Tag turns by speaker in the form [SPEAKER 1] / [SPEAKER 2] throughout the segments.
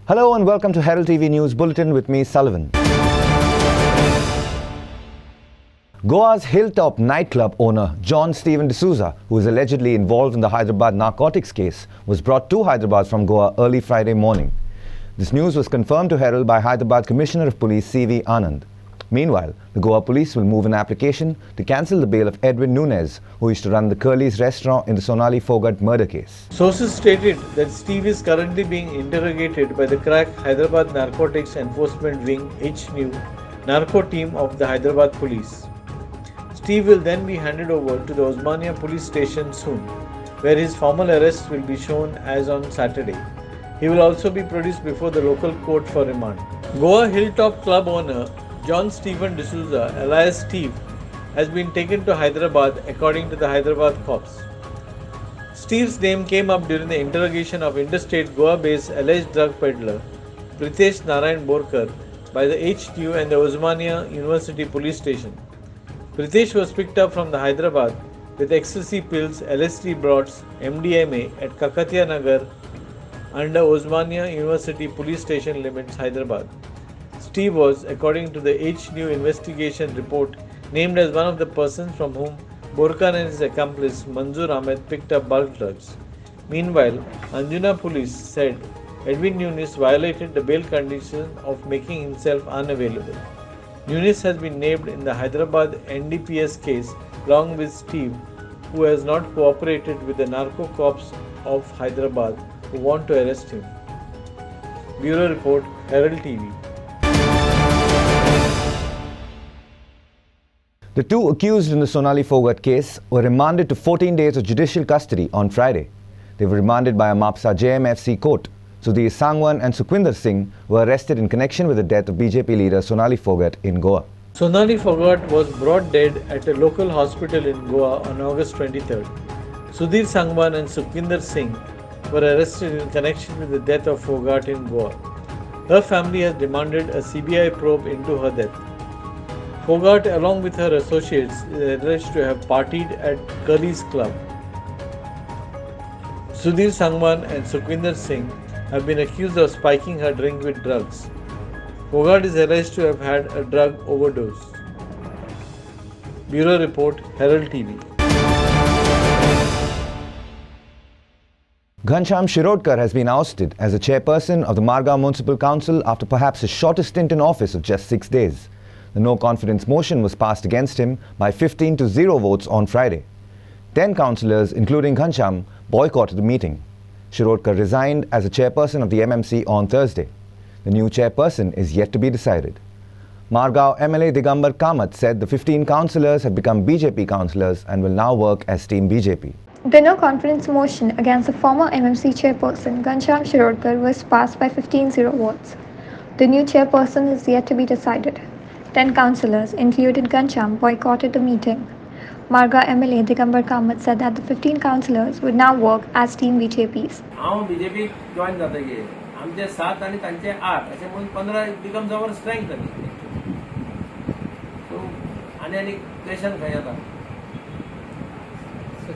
[SPEAKER 1] Hello and welcome to Herald TV News Bulletin with me, Sullivan. Goa's Hilltop nightclub owner John Stephen D'Souza, who is allegedly involved in the Hyderabad narcotics case, was brought to Hyderabad from Goa early Friday morning. This news was confirmed to Herald by Hyderabad Commissioner of Police C.V. Anand. Meanwhile, the Goa police will move an application to cancel the bail of Edwin Nunes, who used to run the Curly's restaurant in the Sonali Fogart murder case.
[SPEAKER 2] Sources stated that Steve is currently being interrogated by the crack Hyderabad Narcotics Enforcement Wing HNU narco team of the Hyderabad police. Steve will then be handed over to the Osmania police station soon, where his formal arrest will be shown as on Saturday. He will also be produced before the local court for remand. Goa Hilltop Club owner John Stephen D'Souza, alias Steve, has been taken to Hyderabad according to the Hyderabad cops. Steve's name came up during the interrogation of interstate Goa-based alleged drug peddler Pritesh Narayan Borkar by the HQ and the Osmania University police station. Pritesh was picked up from the Hyderabad with ecstasy pills, LSD broads, MDMA at Kakatiya Nagar under Osmania University police station limits, Hyderabad. Steve was, according to the HNU investigation report, named as one of the persons from whom Borkar and his accomplice Manzoor Ahmed picked up bulk drugs. Meanwhile, Anjuna police said Edwin Nunes violated the bail condition of making himself unavailable. Nunes has been named in the Hyderabad NDPS case along with Steve, who has not cooperated with the narco cops of Hyderabad who want to arrest him. Bureau Report, Herald TV.
[SPEAKER 1] The two accused in the Sonali Fogart case were remanded to 14 days of judicial custody on Friday. They were remanded by a Mapsa JMFC court. Sudhir Sangwan and Sukhwinder Singh were arrested in connection with the death of BJP leader Sonali Fogart in Goa.
[SPEAKER 2] Sonali Fogart was brought dead at a local hospital in Goa on August 23rd. Sudhir Sangwan and Sukhwinder Singh were arrested in connection with the death of Fogart in Goa. Her family has demanded a CBI probe into her death. Fogart, along with her associates, is alleged to have partied at Curly's club. Sudhir Sangwan and Sukhwinder Singh have been accused of spiking her drink with drugs. Fogart is alleged to have had a drug overdose. Bureau Report, Herald TV.
[SPEAKER 1] Ghanshyam Shirodkar has been ousted as the chairperson of the Margao Municipal Council after perhaps his shortest stint in office of just 6 days. The no-confidence motion was passed against him by 15-0 votes on Friday. 10 councillors, including Ghanshyam, boycotted the meeting. Shirodkar resigned as a chairperson of the MMC on Thursday. The new chairperson is yet to be decided. Margao MLA Digambar Kamath said the 15 councillors have become BJP councillors and will now work as Team BJP.
[SPEAKER 3] The no-confidence motion against the former MMC chairperson Ghanshyam Shirodkar was passed by 15-0 votes. The new chairperson is yet to be decided. 10 councillors, including Ghanshyam, boycotted the meeting. Margao MLA Digambar Kamath said that the 15 councillors would now work as Team BJPs.
[SPEAKER 4] हांव BJP join जाता गे आमचे 7 आणि तांचे 8 अशें म्हणून 15 becomes our strength जाली सो आनी question खंय येता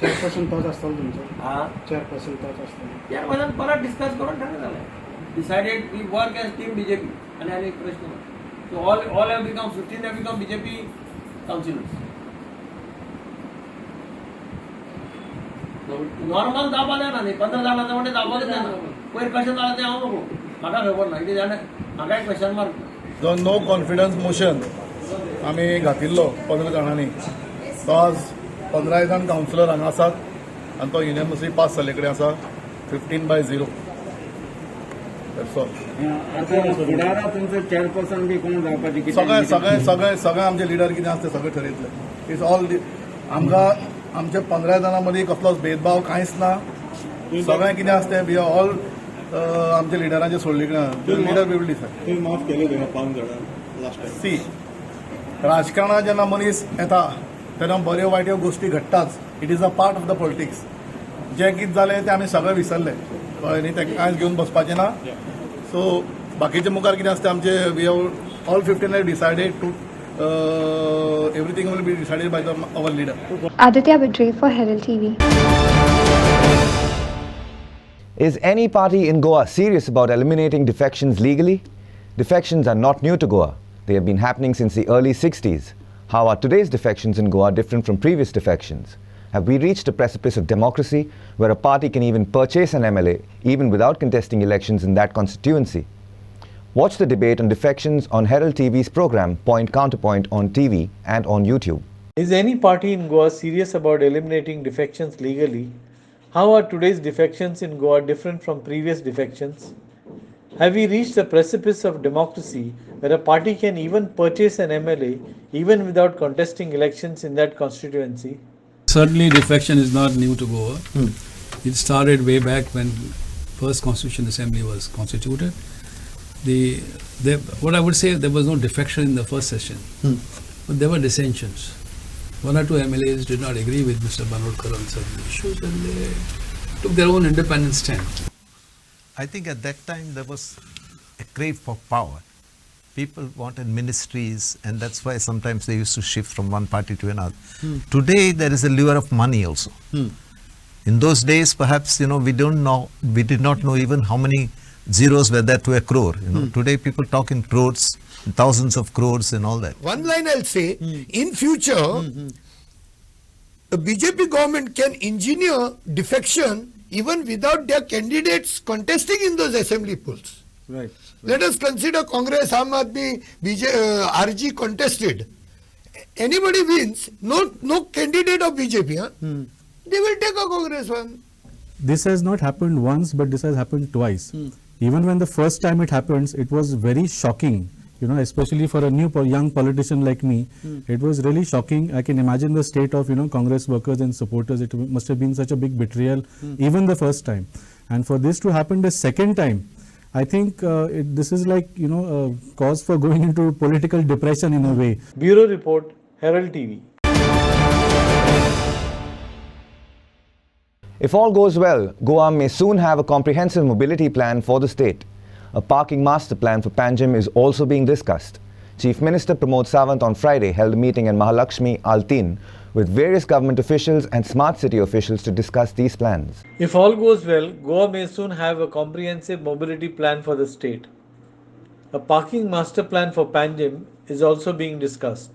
[SPEAKER 5] चेअरपर्सन तोच आसतलो तुमचो
[SPEAKER 4] हां
[SPEAKER 5] चेअरपर्सन तोच आसतलो
[SPEAKER 4] चेअरपर्सन परत डिस्कस करून ठरलें जालें decided we work as team BJP आनी एक प्रश्न so all have become 15 have become BJP councillors normal दाबाले ना न्ही 15 जाणांचे म्हणजे दाबालेच ना पयर कशें जालें तें हांव नको म्हाका खबर ना कितें जालें म्हाका एक क्वेश्चन मार्क
[SPEAKER 6] जो नो कॉन्फिडन्स मोशन आमी घातिल्लो 15 जाणांनी तो आज 15 जाण कावन्सिलर हांगा आसात आनी तो युनियनमसली पास जाल्ले कडेन आसा 15/0. सगळे आमचे लिडर कितें आसता सगळे ठरयतले इट्स ऑल आमकां आमचे 15 जाणां मदीं कसलोच भेदभाव कांयच ना सगळें कितें आसता वी ऑल आमच्या लिडरांचे सोडले लिडर बी डिसायड
[SPEAKER 5] माफ केले 5 जाणां लास्ट टायम
[SPEAKER 6] सी राजकारणात जेन्ना मनीस येता तेन्ना बऱ्यो वायट्यो गोश्टी घडटाच it is a part of the politics जे कितें जालें तें आमी सगळे विसरले कळ्ळें न्ही तें कांयच घेवन बसपाचें ना सो बाकीचे मुखार कितें आसता आमचे we have all 15 have decided to everything will be decided by our leader.
[SPEAKER 3] Aditya Bidre for Herald TV.
[SPEAKER 1] Is any party in Goa serious about eliminating defections legally? Defections are not new to Goa. They have been happening since the early 60s. How are today's defections in Goa different from previous defections? Have we reached a precipice of democracy where a party can even purchase an MLA even without contesting elections in that constituency? Watch the debate on defections on Herald TV's program Point Counterpoint on TV and on YouTube.
[SPEAKER 2] Is any party in Goa serious about eliminating defections legally? How are today's defections in Goa different from previous defections? Have we reached the precipice of democracy where a party can even purchase an MLA even without contesting elections in that constituency?
[SPEAKER 7] Certainly defection is not new to Goa. It started way back when first Constitution Assembly was constituted. What I would say, there was no defection in the first session, but there were dissensions. One or two MLAs did not agree with Mr. Banodkar on certain issues and they took their own independent stand.
[SPEAKER 8] I think at that time there was a crave for power. People wanted ministries, and that's why sometimes they used to shift from one party to another. Today there is a lure of money also. In those days, perhaps we did not know even how many zeros were there to a crore. Today people talk in crores, thousands of crores, and all that.
[SPEAKER 9] One line I'll say: in future, the BJP government can engineer defection even without their candidates contesting in those assembly polls.
[SPEAKER 5] Right.
[SPEAKER 9] Let us consider Congress, Aam Aadmi, RG contested. Anybody wins, no candidate of BJP, they will take a Congress one.
[SPEAKER 10] This has not happened once, but this has happened twice. Even when the first time it happens, it was very shocking, especially for a young politician like me. It was really shocking. I can imagine the state of, Congress workers and supporters. It must have been such a big betrayal, even the first time. And for this to happen the second time, I think this is like, a cause for going into political depression in a way.
[SPEAKER 2] Bureau Report, Herald TV.
[SPEAKER 1] If all goes well, Goa may soon have a comprehensive mobility plan for the state. A parking master plan for Panjim is also being discussed. Chief Minister Pramod Sawant on Friday held a meeting in Mahalakshmi, Altin, with various government officials and smart city officials to discuss these plans.
[SPEAKER 2] If all goes well, Goa may soon have a comprehensive mobility plan for the state. A parking master plan for Panjim is also being discussed.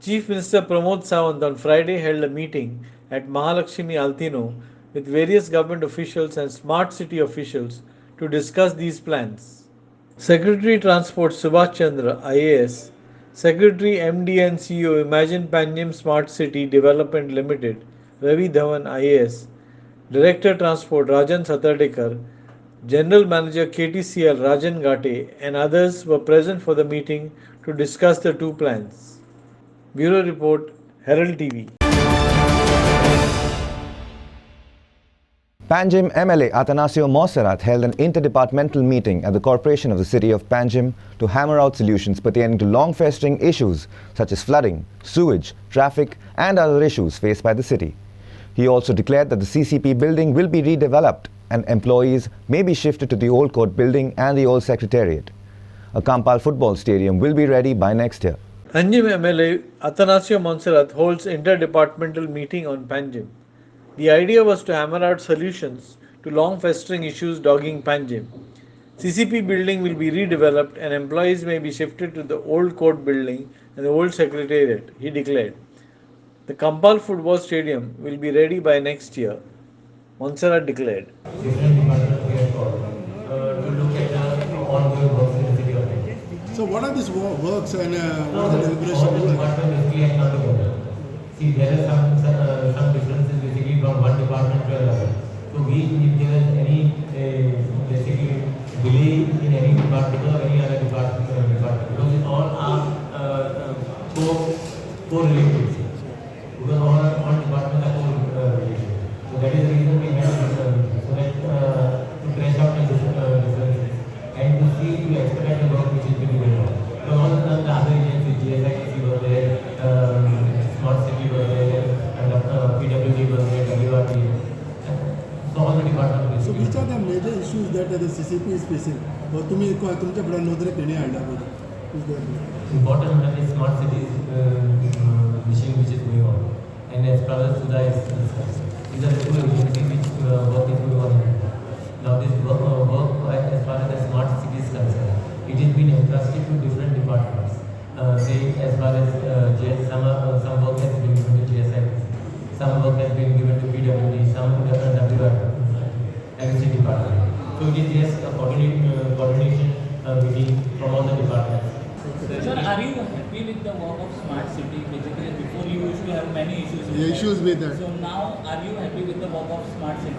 [SPEAKER 2] Chief Minister Pramod Sawant on Friday held a meeting at Mahalakshmi Altino with various government officials and smart city officials to discuss these plans. Secretary Transport Subhash Chandra, IAS, Secretary MD and CEO Imagine Panjim Smart City Development Limited, Ravi Dhawan, IAS, Director Transport Rajan Satardekar, General Manager KTCL Rajan Gate and others were present for the meeting to discuss the two plans. Bureau Report, Herald TV.
[SPEAKER 1] Panjim MLA Atanasio Monserrat held an interdepartmental meeting at the Corporation of the City of Panjim to hammer out solutions pertaining to long-festering issues such as flooding, sewage, traffic and other issues faced by the city. He also declared that the CCP building will be redeveloped and employees may be shifted to the old court building and the old secretariat. A Kampal football stadium will be ready by next year.
[SPEAKER 2] Panjim MLA Atanasio Monserrat holds interdepartmental meeting on Panjim. The idea was to hammer out solutions to long-festering issues dogging Panjim. CCP building will be redeveloped and employees may be shifted to the old court building and the old secretariat, he declared. The Kampal football stadium will be ready by next year, Monserrat declared.
[SPEAKER 5] So what are these works and what is the deliberation?
[SPEAKER 11] See, there are some differences basically from one department to another. So if there is any basically delay in any department or any other department, because it all are co-related. Because all departments are co-related. So that is the reason we have so that to trace out the differences and to see to expedite the work which is being done. Because all the other agencies, GSITC were there, Smart City was there, and PWD was there, WRT. So all the departments.
[SPEAKER 5] So which are the major issues that the CCP is facing? Or तुमच्या नोंदणी केली आहे
[SPEAKER 11] Important one is smart cities machine which is going on, and as far as Sudha is concerned, these are the two agencies which work is going on. Now concerned. It has been entrusted to different departments. Say as far as some work has been given to GSIP, some work has been given to PWD, some to WRC department. So it is just a coordination meeting from all the departments.
[SPEAKER 12] Sir, are you happy with the work of Smart City? Basically, before you used to have many issues.
[SPEAKER 5] With that.
[SPEAKER 12] So now, are you happy with the work of Smart City?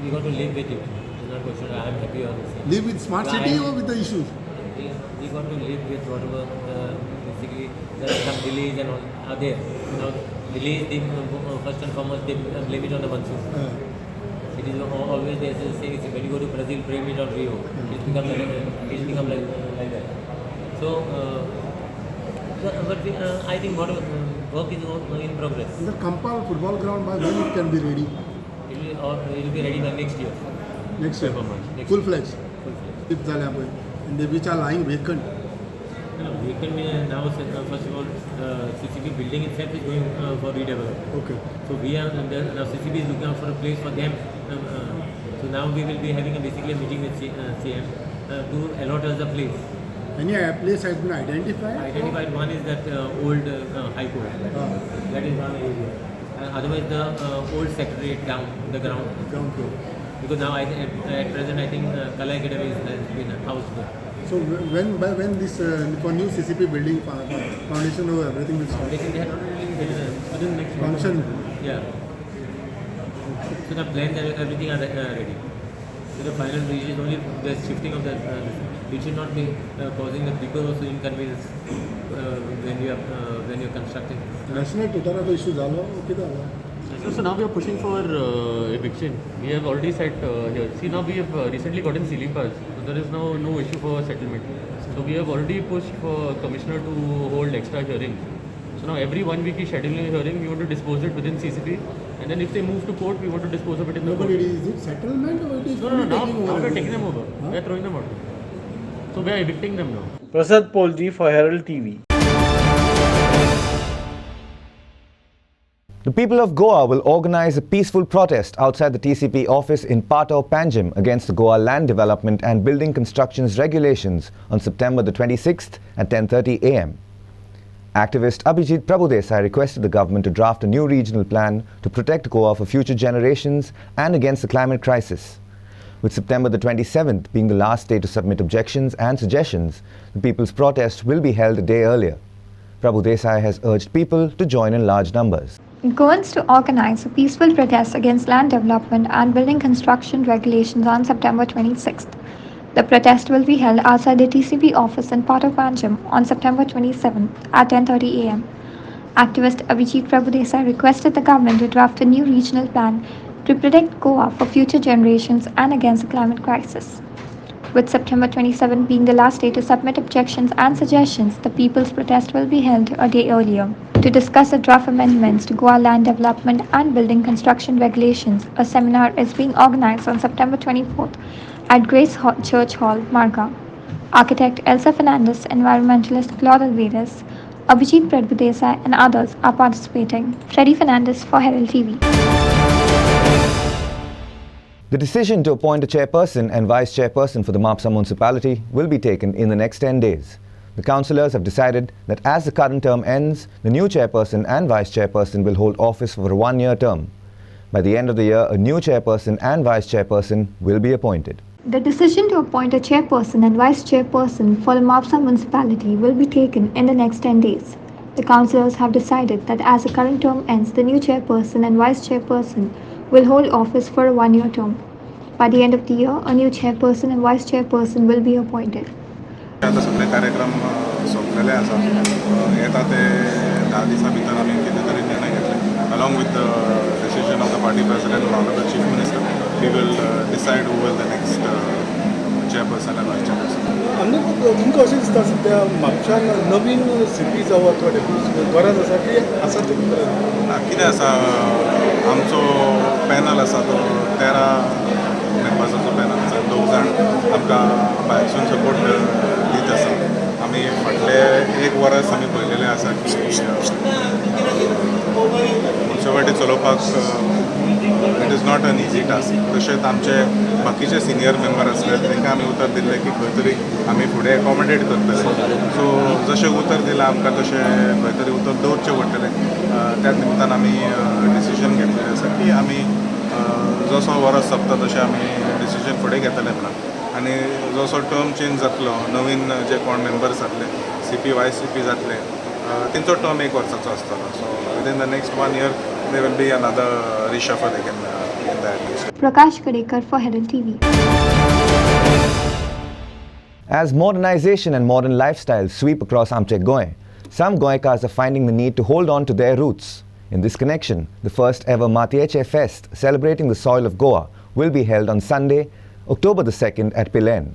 [SPEAKER 11] We got to live with it. It's not a question. I am happy or not.
[SPEAKER 5] Live with Smart City or with the issues?
[SPEAKER 11] We got to live with whatever basically there are some delays and all are there. Delays, they, first and foremost, they blame it on the monsoon. It is always they say when you go to Brazil, blame it on Rio. It's become like that. So, but I think whatever work is in progress.
[SPEAKER 5] The Kampal football ground, by when it can be ready?
[SPEAKER 11] It will be ready by next year.
[SPEAKER 5] Next year? Full-fledged? Full-fledged. And they which are lying vacant?
[SPEAKER 11] Vacant now, first of all, CCP building itself is going for redevelopment.
[SPEAKER 5] Okay.
[SPEAKER 11] So we are now CCP is looking out for a place for them. So now we will be having basically a meeting with CM to allot us a place.
[SPEAKER 5] Any place has been identified?
[SPEAKER 11] One is that old High Court. That is one area. Otherwise, the old secretariat down the ground.
[SPEAKER 5] Ground floor.
[SPEAKER 11] Because now at present I think Kala Academy has been housed there.
[SPEAKER 5] So when this for new CCP building foundation or everything will start?
[SPEAKER 11] They had already within the next
[SPEAKER 5] function.
[SPEAKER 11] Yeah. So the plans and everything are ready. So the final reach is only the shifting of the. It should not be causing the people also inconvenience when you are constructing.
[SPEAKER 5] National Twitter issues
[SPEAKER 13] So now we are pushing for eviction. We have already set here. See, now we have recently gotten ceiling powers, so there is now no issue for settlement. So we have already pushed for commissioner to hold extra hearings. So now every 1 week is scheduling a hearing. We want to dispose it within CCP, and then if they move to court, we want to dispose of it in the court.
[SPEAKER 5] But is it settlement or it is
[SPEAKER 13] No. Now we are taking them over. We are throwing them out. So we are evicting them now.
[SPEAKER 2] Prasad Polji for Herald TV.
[SPEAKER 1] The people of Goa will organize a peaceful protest outside the TCP office in Pato, Panjim against the Goa Land Development and Building Constructions Regulations on September the 26th at 10:30 a.m. Activist Abhijit Prabhudesai requested the government to draft a new regional plan to protect Goa for future generations and against the climate crisis. With September the 27th being the last day to submit objections and suggestions, the people's protest will be held a day earlier. Prabhudesai has urged people to join in large numbers.
[SPEAKER 3] Goans to organize a peaceful protest against land development and building construction regulations on September 26th. The protest will be held outside the TCP office in Pato Panjim on September 27th at 10:30 a.m. Activist Abhijit Prabhudesai requested the government to draft a new regional plan to protect Goa for future generations and against the climate crisis. With September 27 being the last day to submit objections and suggestions, the people's protest will be held a day earlier. To discuss the draft amendments to Goa Land Development and Building Construction Regulations, a seminar is being organized on September 24th at Grace Church Hall, Marga. Architect Elsa Fernandez, environmentalist Claude Alvarez, Abhijit Prabhudesai and others are participating. Freddy Fernandez for Herald TV.
[SPEAKER 1] The decision to appoint a chairperson and vice chairperson for the Mapsa municipality will be taken in the next 10 days. The councillors have decided that as the current term ends, the new chairperson and vice chairperson will hold office for a 1-year term. By the end of the year, a new chairperson and vice chairperson will be appointed.
[SPEAKER 3] The decision to appoint a chairperson and vice chairperson for the Mapsa municipality will be taken in the next 10 days. The councillors have decided that as the current term ends, the new chairperson and vice chairperson will hold office for a 1-year term. By the end of the year, a new chairperson and vice chairperson will be appointed.
[SPEAKER 14] आता सगळे कार्यक्रम सोंपलेले आसा येता ते 10 दिसां भितर आमी कितें तरी निर्णय घेतले along with the decision of the party president and the chief minister we will decide who will the next chairperson and vice chairperson.
[SPEAKER 5] तुमकां अशें दिसता सद्या म्हापशान नवीन सिटी जावं अथवा डेप्युटी गरज आसा की आसा ती
[SPEAKER 14] कितें आसा आमचो पॅनल आसा तो 13 मेंबर्साचो पॅनल आसा 2 जाण आमकां भायरसून सपोर्ट दीत आसा आमी फाटले 1 वर्स आमी पळयलेलें आसा की म्युन्सिपालिटी चलोवपाक it is not an easy task. तशेंच आमचे बाकीचे सिनियर मेंबर आसले तांकां आमी उतर दिल्लें की खंय तरी आमी फुडें एकोमोडेट करतले. सो जशें उतर दिलां आमकां तशें खंय तरी उतर दवरचें पडटलें. त्याच निमतान आमी डिसिजन घेतलेलें आसा की आमी जसो वर्स सोंपता तशें आमी डिसिजन फुडें घेतले म्हणून. आनी जसो टर्म चेंज जातलो, नवीन जे कोण मेंबर्स जातले, CP वायस CP जातले, तेंचो टर्म 1 वर्साचो आसतलो. So within the next 1 year there will be another reshuffle again in that list.
[SPEAKER 3] Prakash Kadekar for Herald TV.
[SPEAKER 1] As modernization and modern lifestyles sweep across Amche Goy, some Goikas are finding the need to hold on to their roots. In this connection, the first ever Matieche Fest, celebrating the soil of Goa, will be held on Sunday, October the 2nd at Pilen.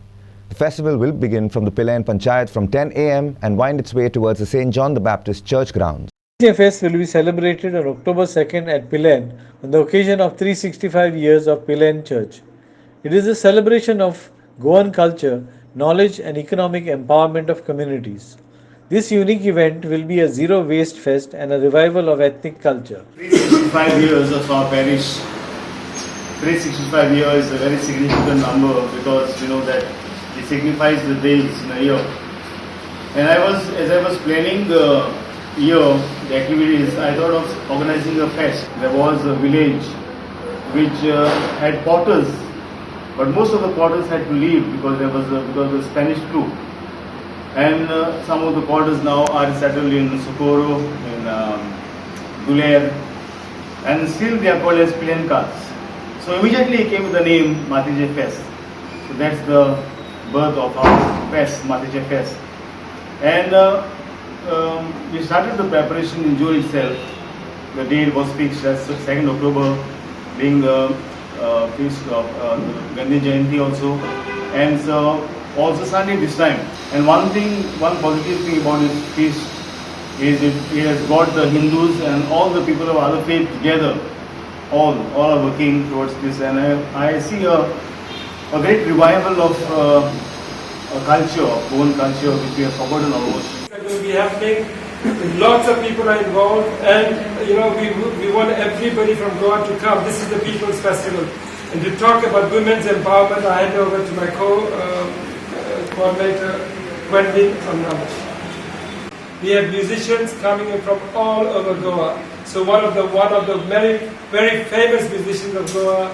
[SPEAKER 1] The festival will begin from the Pilen Panchayat from 10 a.m. and wind its way towards the St. John the Baptist Church grounds.
[SPEAKER 2] The fest will be celebrated on October 2nd at Pilen on the occasion of 365 years of Pilen Church. It is a celebration of Goan culture, knowledge and economic empowerment of communities. This unique event will be a zero waste fest and a revival of ethnic culture.
[SPEAKER 15] 365 years of our parish. 365 years is a very significant number because you know that it signifies the days in a year. And as I was planning the year, the activities, I thought of organizing a fest. There was a village which had potters, but most of the potters had to leave because because of the Spanish flu. And some of the potters now are settled in Socorro, in Duler, and still they are called as Pilenkas. So immediately came with the name Matije Fest. So that's the birth of our fest, Matije Fest. And we started the preparation in June itself. The date was fixed as 2nd October, being the feast of Gandhi Jayanti also, and so also Sunday this time. And one positive thing about this feast is it has got the Hindus and all the people of other faith together. All are working towards this, and I see a great revival of culture, Goan culture, which we have forgotten almost.
[SPEAKER 16] It will be happening. Lots of people are involved, and we want everybody from Goa to come. This is the People's Festival, and to talk about women's empowerment, I hand over to my coordinator, Gwendolyn Amram. We have musicians coming in from all over Goa. So one of the very famous musicians of Goa,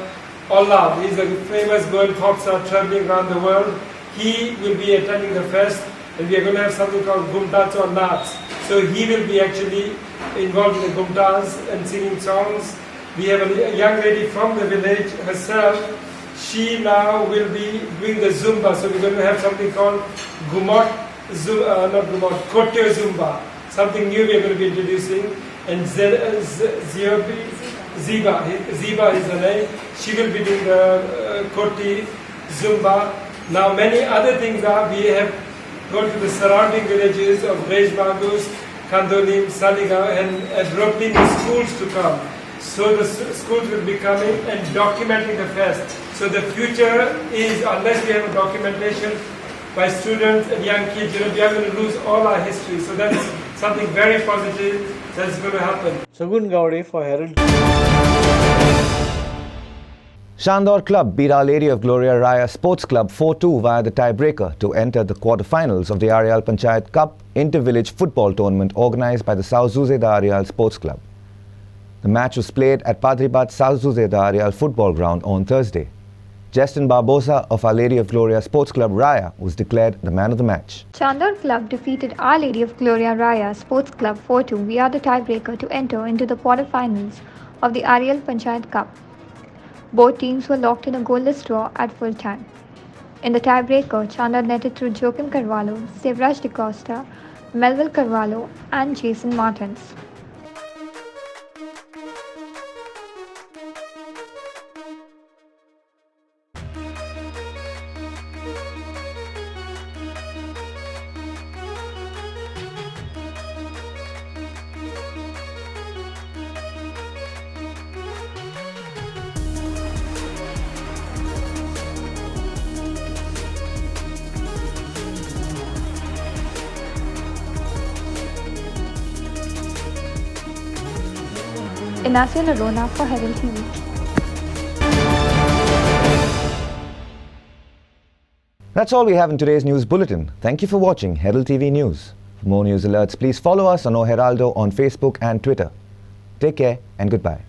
[SPEAKER 16] Olav, he's a famous Goan pop star traveling around the world. He will be attending the fest, and we are going to have something called Gumtas or Nats. So he will be actually involved in the Gumtas and singing songs. We have a young lady from the village herself. She now will be doing the Zumba. So we're going to have something called Kotyo Zumba. Something new we are going to be introducing. And Ziba is her name. She will be doing the Koti Zumba. Now many other things are, we have gone to the surrounding villages of Rejbangus, Kandolim, Saligaon and adopting the schools to come. So the schools will be coming and documenting the fest. So the future is, unless we have a documentation by students and young kids, we are going to lose all our history. So that's something very positive that's going to happen.
[SPEAKER 2] Sagun Gowde for Herald.
[SPEAKER 1] Shandor Club beat Our Lady of Gloria Raya Sports Club 4-2 via the tiebreaker to enter the quarterfinals of the Arial Panchayat Cup inter-village football tournament organised by the South Zuzeda Arial Sports Club. The match was played at Padribat South Zuzeda Arial football ground on Thursday. Justin Barbosa of Our Lady of Gloria Sports Club Raya was declared the man of the match.
[SPEAKER 3] Chandor Club defeated Our Lady of Gloria Raya Sports Club 4-2 via the tiebreaker to enter into the quarterfinals of the Arial Panchayat Cup. Both teams were locked in a goalless draw at full time. In the tiebreaker, Chandor netted through Joachim Carvalho, Sevraj De Costa, Melville Carvalho and Jason Martins. Inasia Narona for Herald TV.
[SPEAKER 1] That's all we have in today's news bulletin. Thank you for watching Herald TV News. For more news alerts, please follow us on Heraldo on Facebook and Twitter. Take care and goodbye.